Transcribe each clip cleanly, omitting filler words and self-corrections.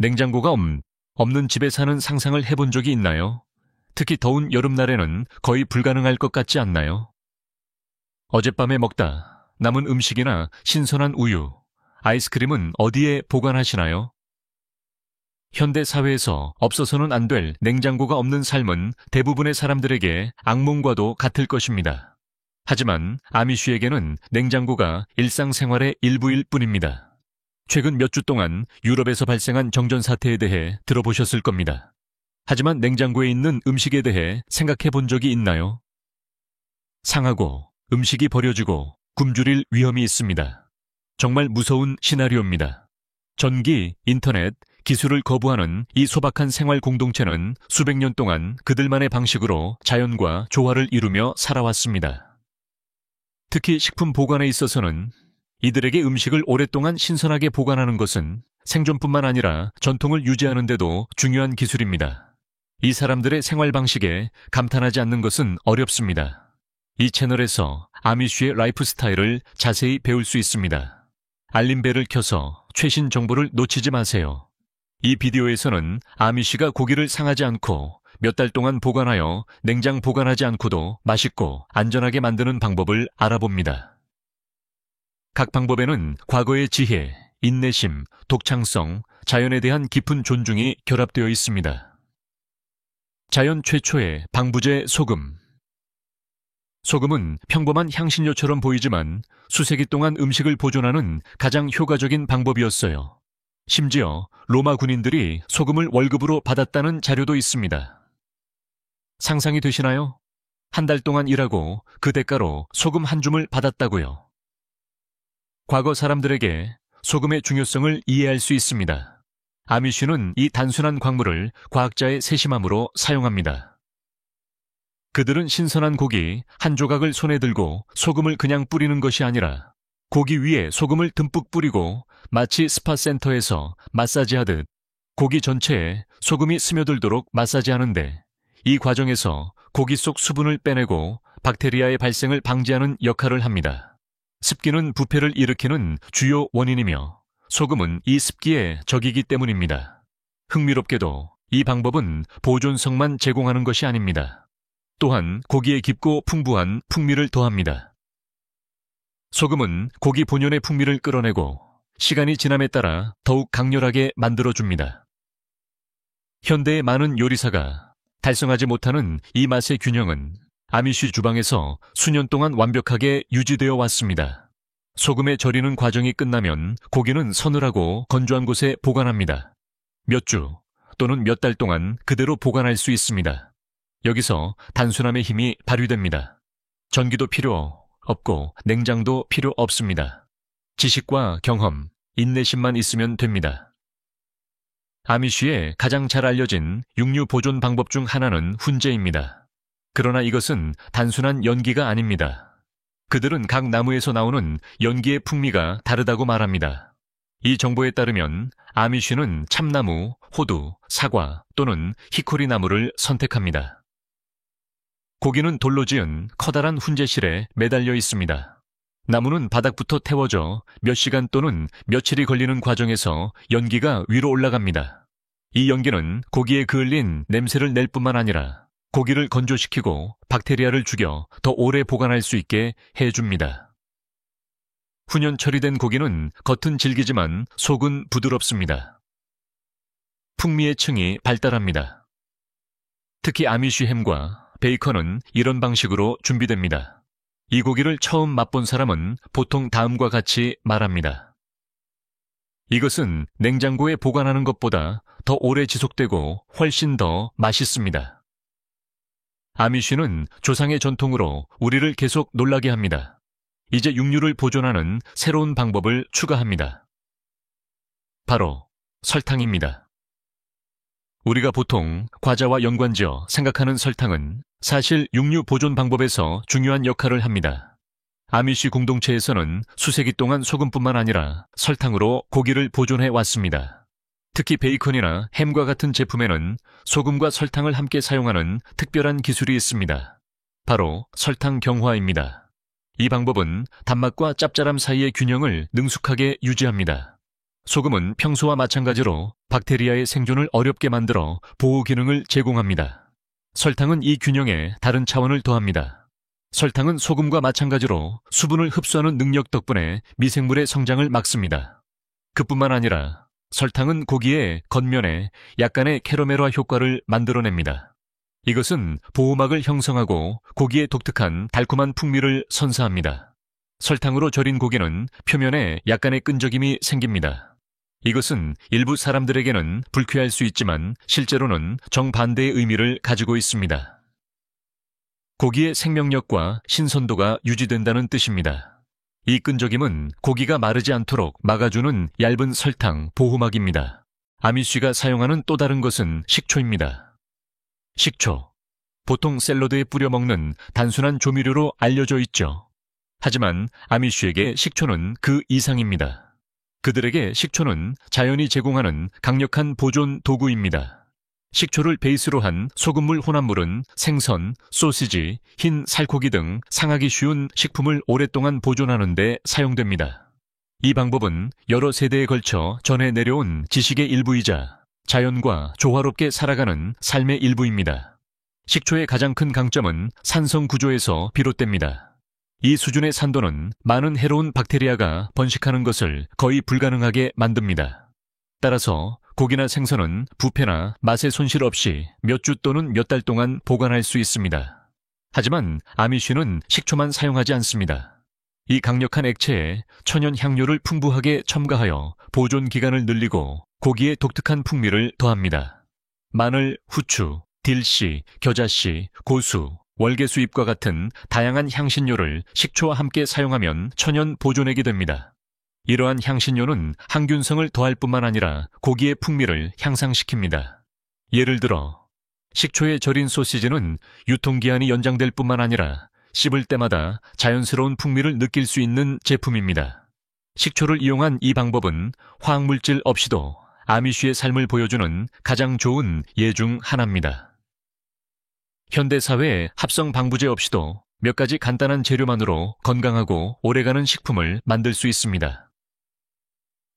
냉장고가 없는 집에 사는 상상을 해본 적이 있나요? 특히 더운 여름날에는 거의 불가능할 것 같지 않나요? 어젯밤에 먹다 남은 음식이나 신선한 우유, 아이스크림은 어디에 보관하시나요? 현대 사회에서 없어서는 안 될 냉장고가 없는 삶은 대부분의 사람들에게 악몽과도 같을 것입니다. 하지만 아미쉬에게는 냉장고가 일상생활의 일부일 뿐입니다. 최근 몇 주 동안 유럽에서 발생한 정전사태에 대해 들어보셨을 겁니다. 하지만 냉장고에 있는 음식에 대해 생각해 본 적이 있나요? 상하고 음식이 버려지고 굶주릴 위험이 있습니다. 정말 무서운 시나리오입니다. 전기, 인터넷, 기술을 거부하는 이 소박한 생활 공동체는 수백 년 동안 그들만의 방식으로 자연과 조화를 이루며 살아왔습니다. 특히 식품 보관에 있어서는 이들에게 음식을 오랫동안 신선하게 보관하는 것은 생존뿐만 아니라 전통을 유지하는 데도 중요한 기술입니다. 이 사람들의 생활 방식에 감탄하지 않는 것은 어렵습니다. 이 채널에서 아미쉬의 라이프 스타일을 자세히 배울 수 있습니다. 알림벨을 켜서 최신 정보를 놓치지 마세요. 이 비디오에서는 아미쉬가 고기를 상하지 않고 몇 달 동안 보관하여 냉장 보관하지 않고도 맛있고 안전하게 만드는 방법을 알아봅니다. 각 방법에는 과거의 지혜, 인내심, 독창성, 자연에 대한 깊은 존중이 결합되어 있습니다. 자연 최초의 방부제 소금. 소금은 평범한 향신료처럼 보이지만 수세기 동안 음식을 보존하는 가장 효과적인 방법이었어요. 심지어 로마 군인들이 소금을 월급으로 받았다는 자료도 있습니다. 상상이 되시나요? 한 달 동안 일하고 그 대가로 소금 한 줌을 받았다고요. 과거 사람들에게 소금의 중요성을 이해할 수 있습니다. 아미쉬는 이 단순한 광물을 과학자의 세심함으로 사용합니다. 그들은 신선한 고기 한 조각을 손에 들고 소금을 그냥 뿌리는 것이 아니라 고기 위에 소금을 듬뿍 뿌리고 마치 스파센터에서 마사지하듯 고기 전체에 소금이 스며들도록 마사지하는데 이 과정에서 고기 속 수분을 빼내고 박테리아의 발생을 방지하는 역할을 합니다. 습기는 부패를 일으키는 주요 원인이며 소금은 이 습기의 적이기 때문입니다. 흥미롭게도 이 방법은 보존성만 제공하는 것이 아닙니다. 또한 고기에 깊고 풍부한 풍미를 더합니다. 소금은 고기 본연의 풍미를 끌어내고 시간이 지남에 따라 더욱 강렬하게 만들어줍니다. 현대의 많은 요리사가 달성하지 못하는 이 맛의 균형은 아미쉬 주방에서 수년 동안 완벽하게 유지되어 왔습니다. 소금에 절이는 과정이 끝나면 고기는 서늘하고 건조한 곳에 보관합니다. 몇 주 또는 몇 달 동안 그대로 보관할 수 있습니다. 여기서 단순함의 힘이 발휘됩니다. 전기도 필요 없고 냉장도 필요 없습니다. 지식과 경험, 인내심만 있으면 됩니다. 아미쉬의 가장 잘 알려진 육류 보존 방법 중 하나는 훈제입니다. 그러나 이것은 단순한 연기가 아닙니다. 그들은 각 나무에서 나오는 연기의 풍미가 다르다고 말합니다. 이 정보에 따르면 아미쉬는 참나무, 호두, 사과 또는 히코리 나무를 선택합니다. 고기는 돌로 지은 커다란 훈제실에 매달려 있습니다. 나무는 바닥부터 태워져 몇 시간 또는 며칠이 걸리는 과정에서 연기가 위로 올라갑니다. 이 연기는 고기에 그을린 냄새를 낼 뿐만 아니라 고기를 건조시키고 박테리아를 죽여 더 오래 보관할 수 있게 해줍니다. 훈연 처리된 고기는 겉은 질기지만 속은 부드럽습니다. 풍미의 층이 발달합니다. 특히 아미쉬 햄과 베이컨은 이런 방식으로 준비됩니다. 이 고기를 처음 맛본 사람은 보통 다음과 같이 말합니다. 이것은 냉장고에 보관하는 것보다 더 오래 지속되고 훨씬 더 맛있습니다. 아미쉬는 조상의 전통으로 우리를 계속 놀라게 합니다. 이제 육류를 보존하는 새로운 방법을 추가합니다. 바로 설탕입니다. 우리가 보통 과자와 연관지어 생각하는 설탕은 사실 육류 보존 방법에서 중요한 역할을 합니다. 아미쉬 공동체에서는 수세기 동안 소금뿐만 아니라 설탕으로 고기를 보존해 왔습니다. 특히 베이컨이나 햄과 같은 제품에는 소금과 설탕을 함께 사용하는 특별한 기술이 있습니다. 바로 설탕 경화입니다. 이 방법은 단맛과 짭짤함 사이의 균형을 능숙하게 유지합니다. 소금은 평소와 마찬가지로 박테리아의 생존을 어렵게 만들어 보호 기능을 제공합니다. 설탕은 이 균형에 다른 차원을 더합니다. 설탕은 소금과 마찬가지로 수분을 흡수하는 능력 덕분에 미생물의 성장을 막습니다. 그뿐만 아니라 설탕은 고기의 겉면에 약간의 캐러멜화 효과를 만들어냅니다. 이것은 보호막을 형성하고 고기의 독특한 달콤한 풍미를 선사합니다. 설탕으로 절인 고기는 표면에 약간의 끈적임이 생깁니다. 이것은 일부 사람들에게는 불쾌할 수 있지만 실제로는 정반대의 의미를 가지고 있습니다. 고기의 생명력과 신선도가 유지된다는 뜻입니다. 이 끈적임은 고기가 마르지 않도록 막아주는 얇은 설탕 보호막입니다. 아미쉬가 사용하는 또 다른 것은 식초입니다. 식초. 보통 샐러드에 뿌려 먹는 단순한 조미료로 알려져 있죠. 하지만 아미쉬에게 식초는 그 이상입니다. 그들에게 식초는 자연이 제공하는 강력한 보존 도구입니다. 식초를 베이스로 한 소금물 혼합물은 생선, 소시지, 흰 살코기 등 상하기 쉬운 식품을 오랫동안 보존하는 데 사용됩니다. 이 방법은 여러 세대에 걸쳐 전해 내려온 지식의 일부이자 자연과 조화롭게 살아가는 삶의 일부입니다. 식초의 가장 큰 강점은 산성 구조에서 비롯됩니다. 이 수준의 산도는 많은 해로운 박테리아가 번식하는 것을 거의 불가능하게 만듭니다. 따라서 고기나 생선은 부패나 맛의 손실 없이 몇 주 또는 몇 달 동안 보관할 수 있습니다. 하지만 아미쉬는 식초만 사용하지 않습니다. 이 강력한 액체에 천연 향료를 풍부하게 첨가하여 보존 기간을 늘리고 고기의 독특한 풍미를 더합니다. 마늘, 후추, 딜씨, 겨자씨, 고수, 월계수잎과 같은 다양한 향신료를 식초와 함께 사용하면 천연 보존액이 됩니다. 이러한 향신료는 항균성을 더할 뿐만 아니라 고기의 풍미를 향상시킵니다. 예를 들어 식초에 절인 소시지는 유통기한이 연장될 뿐만 아니라 씹을 때마다 자연스러운 풍미를 느낄 수 있는 제품입니다. 식초를 이용한 이 방법은 화학물질 없이도 아미쉬의 삶을 보여주는 가장 좋은 예 중 하나입니다. 현대사회의 합성 방부제 없이도 몇 가지 간단한 재료만으로 건강하고 오래가는 식품을 만들 수 있습니다.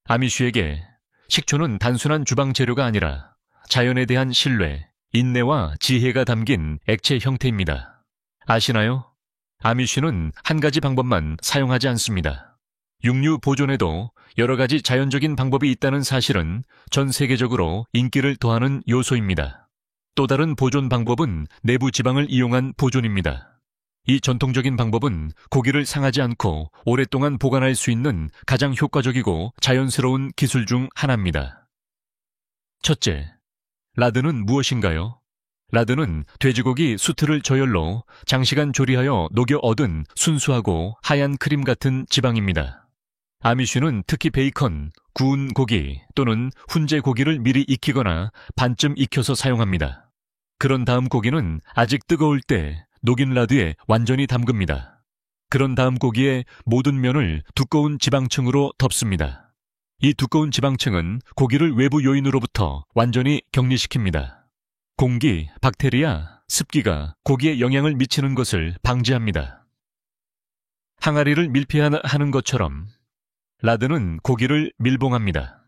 아미쉬에게 식초는 단순한 주방 재료가 아니라 자연에 대한 신뢰, 인내와 지혜가 담긴 액체 형태입니다. 아시나요? 아미쉬는 한 가지 방법만 사용하지 않습니다. 육류 보존에도 여러 가지 자연적인 방법이 있다는 사실은 전 세계적으로 인기를 더하는 요소입니다. 또 다른 보존 방법은 내부 지방을 이용한 보존입니다. 이 전통적인 방법은 고기를 상하지 않고 오랫동안 보관할 수 있는 가장 효과적이고 자연스러운 기술 중 하나입니다. 첫째, 라드는 무엇인가요? 라드는 돼지고기 수트를 저열로 장시간 조리하여 녹여 얻은 순수하고 하얀 크림 같은 지방입니다. 아미쉬는 특히 베이컨, 구운 고기 또는 훈제 고기를 미리 익히거나 반쯤 익혀서 사용합니다. 그런 다음 고기는 아직 뜨거울 때 녹인 라드에 완전히 담급니다. 그런 다음 고기의 모든 면을 두꺼운 지방층으로 덮습니다. 이 두꺼운 지방층은 고기를 외부 요인으로부터 완전히 격리시킵니다. 공기, 박테리아, 습기가 고기에 영향을 미치는 것을 방지합니다. 항아리를 밀폐하는 것처럼 라드는 고기를 밀봉합니다.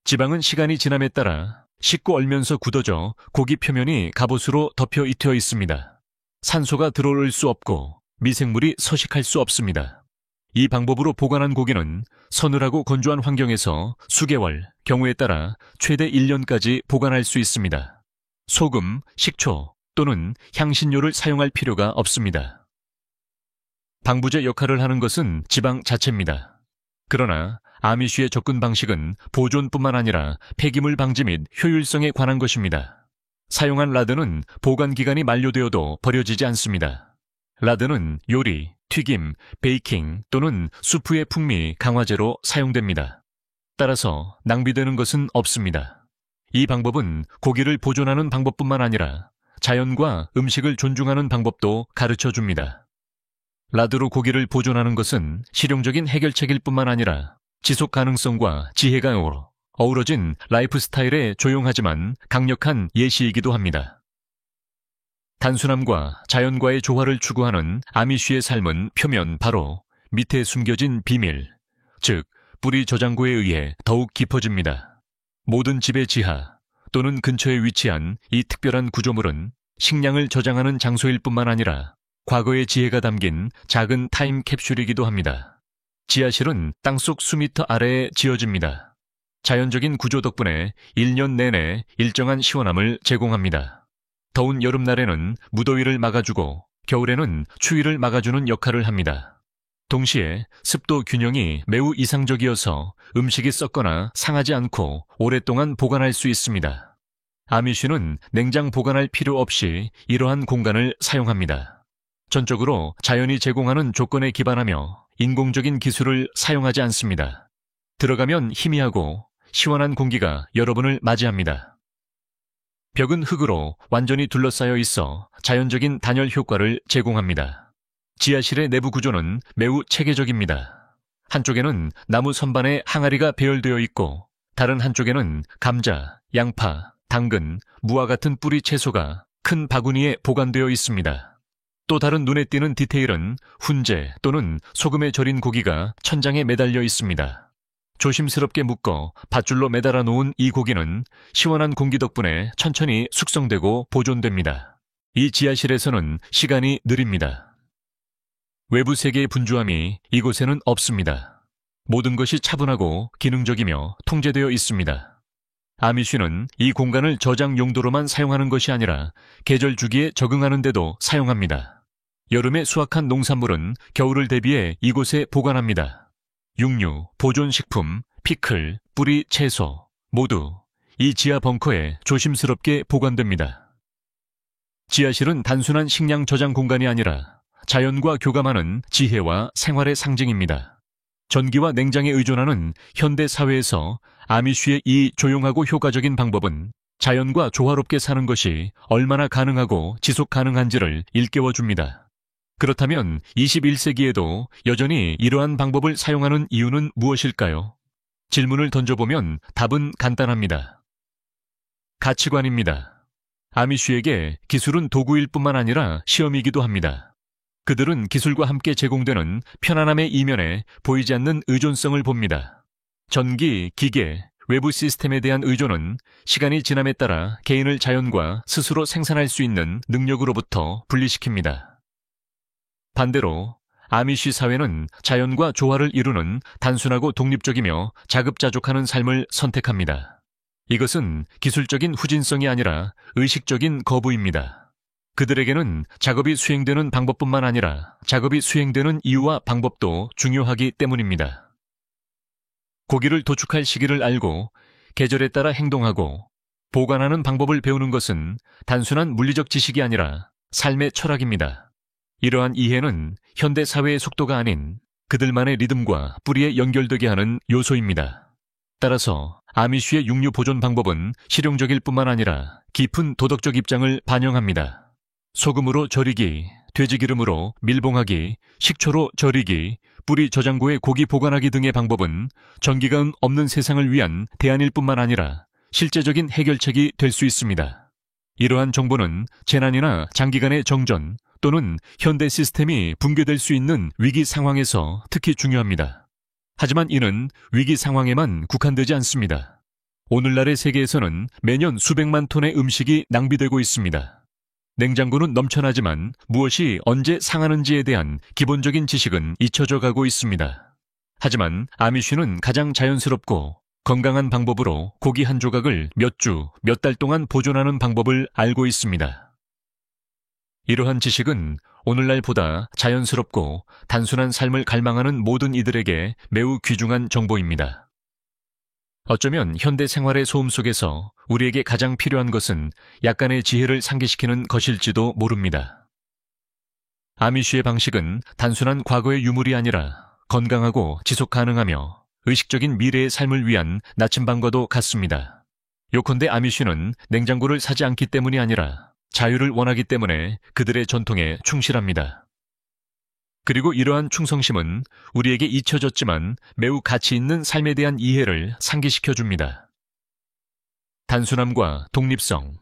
지방은 시간이 지남에 따라 식고 얼면서 굳어져 고기 표면이 갑옷으로 덮여 익혀 있습니다. 산소가 들어올 수 없고 미생물이 서식할 수 없습니다. 이 방법으로 보관한 고기는 서늘하고 건조한 환경에서 수개월, 경우에 따라 최대 1년까지 보관할 수 있습니다. 소금, 식초 또는 향신료를 사용할 필요가 없습니다. 방부제 역할을 하는 것은 지방 자체입니다. 그러나 아미쉬의 접근 방식은 보존뿐만 아니라 폐기물 방지 및 효율성에 관한 것입니다. 사용한 라드는 보관 기간이 만료되어도 버려지지 않습니다. 라드는 요리, 튀김, 베이킹 또는 수프의 풍미 강화제로 사용됩니다. 따라서 낭비되는 것은 없습니다. 이 방법은 고기를 보존하는 방법뿐만 아니라 자연과 음식을 존중하는 방법도 가르쳐 줍니다. 라드로 고기를 보존하는 것은 실용적인 해결책일 뿐만 아니라 지속 가능성과 지혜가 어우러진 라이프 스타일의 조용하지만 강력한 예시이기도 합니다. 단순함과 자연과의 조화를 추구하는 아미쉬의 삶은 표면 바로 밑에 숨겨진 비밀, 즉 뿌리 저장고에 의해 더욱 깊어집니다. 모든 집의 지하 또는 근처에 위치한 이 특별한 구조물은 식량을 저장하는 장소일 뿐만 아니라 과거의 지혜가 담긴 작은 타임캡슐이기도 합니다. 지하실은 땅속 수미터 아래에 지어집니다. 자연적인 구조 덕분에 1년 내내 일정한 시원함을 제공합니다. 더운 여름날에는 무더위를 막아주고 겨울에는 추위를 막아주는 역할을 합니다. 동시에 습도 균형이 매우 이상적이어서 음식이 썩거나 상하지 않고 오랫동안 보관할 수 있습니다. 아미쉬는 냉장 보관할 필요 없이 이러한 공간을 사용합니다. 전적으로 자연이 제공하는 조건에 기반하며 인공적인 기술을 사용하지 않습니다. 들어가면 희미하고 시원한 공기가 여러분을 맞이합니다. 벽은 흙으로 완전히 둘러싸여 있어 자연적인 단열 효과를 제공합니다. 지하실의 내부 구조는 매우 체계적입니다. 한쪽에는 나무 선반에 항아리가 배열되어 있고 다른 한쪽에는 감자, 양파, 당근, 무와 같은 뿌리 채소가 큰 바구니에 보관되어 있습니다. 또 다른 눈에 띄는 디테일은 훈제 또는 소금에 절인 고기가 천장에 매달려 있습니다. 조심스럽게 묶어 밧줄로 매달아 놓은 이 고기는 시원한 공기 덕분에 천천히 숙성되고 보존됩니다. 이 지하실에서는 시간이 느립니다. 외부 세계의 분주함이 이곳에는 없습니다. 모든 것이 차분하고 기능적이며 통제되어 있습니다. 아미쉬는 이 공간을 저장 용도로만 사용하는 것이 아니라 계절 주기에 적응하는 데도 사용합니다. 여름에 수확한 농산물은 겨울을 대비해 이곳에 보관합니다. 육류, 보존식품, 피클, 뿌리 채소 모두 이 지하 벙커에 조심스럽게 보관됩니다. 지하실은 단순한 식량 저장 공간이 아니라 자연과 교감하는 지혜와 생활의 상징입니다. 전기와 냉장에 의존하는 현대 사회에서 아미쉬의 이 조용하고 효과적인 방법은 자연과 조화롭게 사는 것이 얼마나 가능하고 지속 가능한지를 일깨워줍니다. 그렇다면 21세기에도 여전히 이러한 방법을 사용하는 이유는 무엇일까요? 질문을 던져보면 답은 간단합니다. 가치관입니다. 아미쉬에게 기술은 도구일 뿐만 아니라 시험이기도 합니다. 그들은 기술과 함께 제공되는 편안함의 이면에 보이지 않는 의존성을 봅니다. 전기, 기계, 외부 시스템에 대한 의존은 시간이 지남에 따라 개인을 자연과 스스로 생산할 수 있는 능력으로부터 분리시킵니다. 반대로 아미쉬 사회는 자연과 조화를 이루는 단순하고 독립적이며 자급자족하는 삶을 선택합니다. 이것은 기술적인 후진성이 아니라 의식적인 거부입니다. 그들에게는 작업이 수행되는 방법뿐만 아니라 작업이 수행되는 이유와 방법도 중요하기 때문입니다. 고기를 도축할 시기를 알고 계절에 따라 행동하고 보관하는 방법을 배우는 것은 단순한 물리적 지식이 아니라 삶의 철학입니다. 이러한 이해는 현대 사회의 속도가 아닌 그들만의 리듬과 뿌리에 연결되게 하는 요소입니다. 따라서 아미쉬의 육류 보존 방법은 실용적일 뿐만 아니라 깊은 도덕적 입장을 반영합니다. 소금으로 절이기, 돼지기름으로 밀봉하기, 식초로 절이기, 뿌리 저장고에 고기 보관하기 등의 방법은 전기가 없는 세상을 위한 대안일 뿐만 아니라 실제적인 해결책이 될 수 있습니다. 이러한 정보는 재난이나 장기간의 정전 또는 현대 시스템이 붕괴될 수 있는 위기 상황에서 특히 중요합니다. 하지만 이는 위기 상황에만 국한되지 않습니다. 오늘날의 세계에서는 매년 수백만 톤의 음식이 낭비되고 있습니다. 냉장고는 넘쳐나지만 무엇이 언제 상하는지에 대한 기본적인 지식은 잊혀져 가고 있습니다. 하지만 아미쉬는 가장 자연스럽고 건강한 방법으로 고기 한 조각을 몇 주, 몇 달 동안 보존하는 방법을 알고 있습니다. 이러한 지식은 오늘날보다 자연스럽고 단순한 삶을 갈망하는 모든 이들에게 매우 귀중한 정보입니다. 어쩌면 현대 생활의 소음 속에서 우리에게 가장 필요한 것은 약간의 지혜를 상기시키는 것일지도 모릅니다. 아미쉬의 방식은 단순한 과거의 유물이 아니라 건강하고 지속 가능하며 의식적인 미래의 삶을 위한 나침반과도 같습니다. 요컨대 아미쉬는 냉장고를 사지 않기 때문이 아니라 자유를 원하기 때문에 그들의 전통에 충실합니다. 그리고 이러한 충성심은 우리에게 잊혀졌지만 매우 가치 있는 삶에 대한 이해를 상기시켜 줍니다. 단순함과 독립성,